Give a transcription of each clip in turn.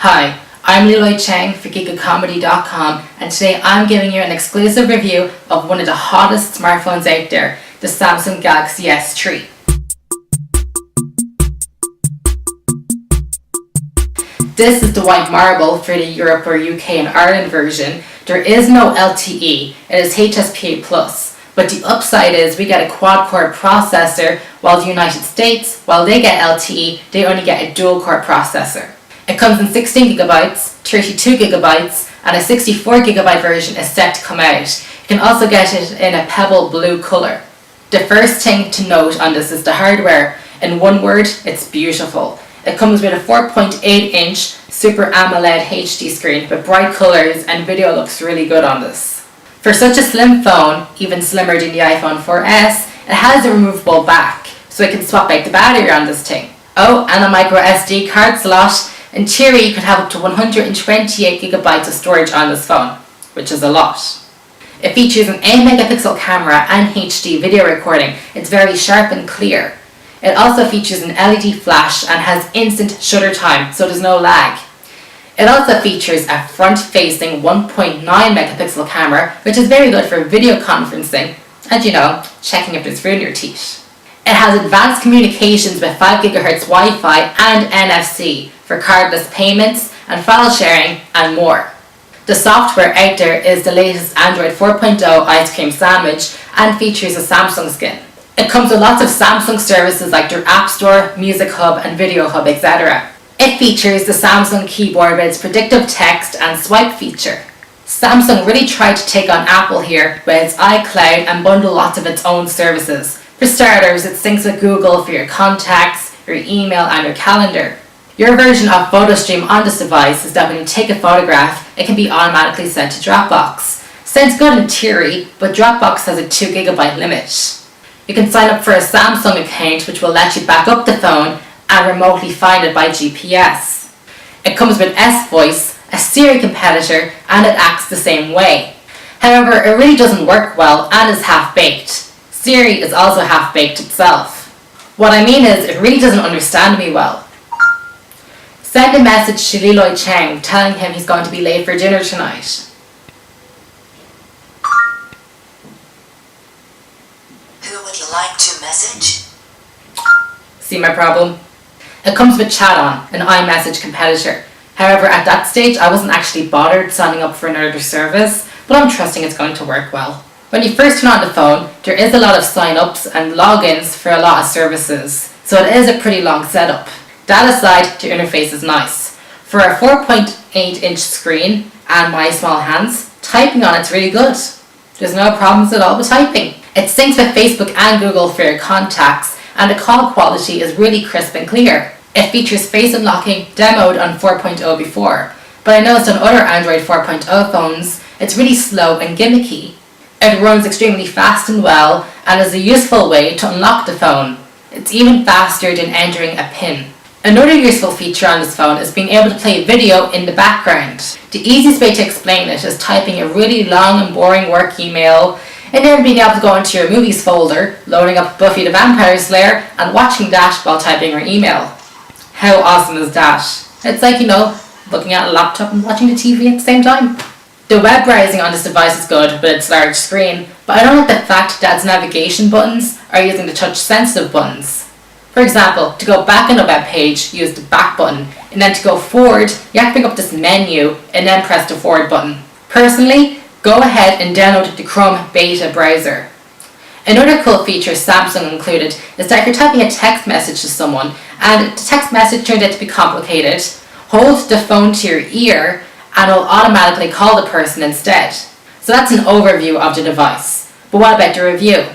Hi, I'm Leroy Chang for GigaComedy.com, and today I'm giving you an exclusive review of one of the hottest smartphones out there, the Samsung Galaxy S3. This is the white marble for the Europe or UK and Ireland version. There is no LTE, it is HSPA+, but the upside is we get a quad-core processor, while the United States, while they get LTE, they only get a dual-core processor. It comes in 16GB, 32GB, and a 64GB version is set to come out. You can also get it in a pebble blue colour. The first thing to note on this is the hardware. In one word, it's beautiful. It comes with a 4.8-inch Super AMOLED HD screen with bright colours, and video looks really good on this. For such a slim phone, even slimmer than the iPhone 4S, it has a removable back, so you can swap out the battery on this thing. Oh, and a micro SD card slot. In theory, you could have up to 128GB of storage on this phone, which is a lot. It features an 8 megapixel camera and HD video recording. It's very sharp and clear. It also features an LED flash and has instant shutter time, so there's no lag. It also features a front-facing 1.9 megapixel camera, which is very good for video conferencing and, checking if there's food in your teeth. It has advanced communications with 5 GHz Wi-Fi and NFC for cardless payments and file sharing and more. The software out there is the latest Android 4.0 ice cream sandwich and features a Samsung skin. It comes with lots of Samsung services like their App Store, Music Hub and Video Hub, etc. It features the Samsung keyboard with its predictive text and swipe feature. Samsung really tried to take on Apple here with its iCloud and bundle lots of its own services. For starters, it syncs with Google for your contacts, your email and your calendar. Your version of PhotoStream on this device is that when you take a photograph, it can be automatically sent to Dropbox. Sounds good in theory, but Dropbox has a 2GB limit. You can sign up for a Samsung account which will let you back up the phone and remotely find it by GPS. It comes with S-Voice, a Siri competitor, and it acts the same way. However, it really doesn't work well and is half-baked. Siri is also half-baked itself. What I mean is, it really doesn't understand me well. Send a message to Leroy Chang telling him he's going to be late for dinner tonight. Who would you like to message? See my problem? It comes with Chat On, an iMessage competitor. However, at that stage, I wasn't actually bothered signing up for another service, but I'm trusting it's going to work well. When you first turn on the phone, there is a lot of sign-ups and logins for a lot of services, so it is a pretty long setup. That aside, the interface is nice. For a 4.8-inch screen and my small hands, typing on it's really good. There's no problems at all with typing. It syncs with Facebook and Google for your contacts, and the call quality is really crisp and clear. It features face unlocking demoed on 4.0 before, but I noticed on other Android 4.0 phones, it's really slow and gimmicky. It runs extremely fast and well, and is a useful way to unlock the phone. It's even faster than entering a PIN. Another useful feature on this phone is being able to play video in the background. The easiest way to explain it is typing a really long and boring work email, and then being able to go into your movies folder, loading up Buffy the Vampire Slayer, and watching that while typing your email. How awesome is that? It's like, looking at a laptop and watching the TV at the same time. The web browsing on this device is good with its large screen, but I don't like the fact that its navigation buttons are using the touch-sensitive buttons. For example, to go back on a web page, use the back button, and then to go forward, you have to bring up this menu and then press the forward button. Personally, go ahead and download the Chrome beta browser. Another cool feature Samsung included is that if you're typing a text message to someone and the text message turned out to be complicated, hold the phone to your ear and it will automatically call the person instead. So that's an overview of the device. But what about the review?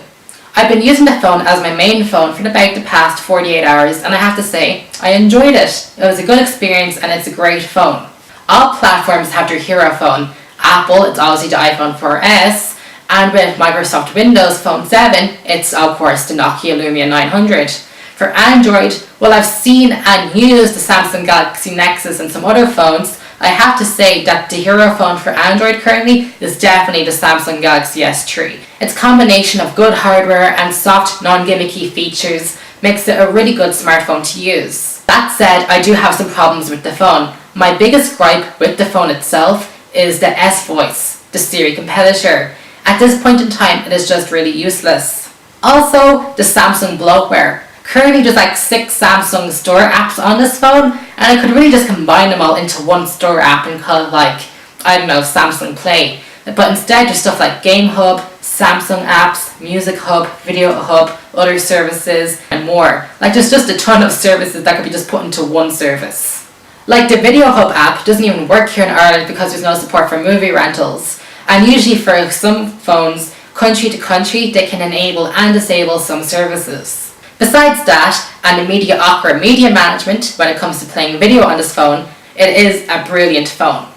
I've been using the phone as my main phone for about the past 48 hours, and I have to say, I enjoyed it. It was a good experience and it's a great phone. All platforms have their hero phone. Apple, it's obviously the iPhone 4S, and with Microsoft Windows Phone 7, it's of course the Nokia Lumia 900. For Android, well, I've seen and used the Samsung Galaxy Nexus and some other phones. I have to say that the hero phone for Android currently is definitely the Samsung Galaxy S3. Its combination of good hardware and soft, non-gimmicky features makes it a really good smartphone to use. That said, I do have some problems with the phone. My biggest gripe with the phone itself is the S Voice, the Siri competitor. At this point in time, it is just really useless. Also, the Samsung bloatware. Currently there's like 6 Samsung store apps on this phone, and I could really just combine them all into one store app and call it like, I don't know, Samsung Play. But instead there's stuff like Game Hub, Samsung apps, Music Hub, Video Hub, other services, and more. Like there's just a ton of services that could be just put into one service. Like the Video Hub app doesn't even work here in Ireland because there's no support for movie rentals. And usually for some phones, country to country, they can enable and disable some services. Besides that, and the mediocre media management when it comes to playing video on this phone, it is a brilliant phone.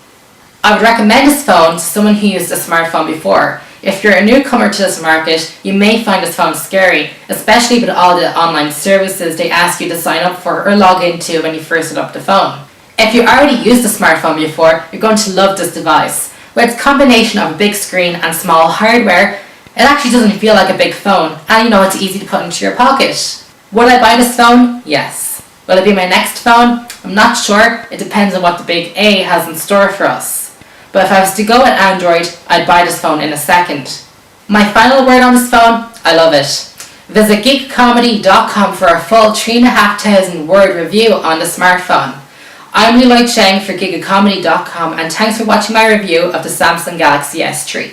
I would recommend this phone to someone who used a smartphone before. If you're a newcomer to this market, you may find this phone scary, especially with all the online services they ask you to sign up for or log into when you first set up the phone. If you already used a smartphone before, you're going to love this device. With its combination of a big screen and small hardware, it actually doesn't feel like a big phone, and you know it's easy to put into your pocket. Would I buy this phone? Yes. Will it be my next phone? I'm not sure. It depends on what the big A has in store for us. But if I was to go with Android, I'd buy this phone in a second. My final word on this phone, I love it. Visit geekcomedy.com for a full 3,500 word review on the smartphone. I'm Leroy Cheng for geekcomedy.com, and thanks for watching my review of the Samsung Galaxy S3.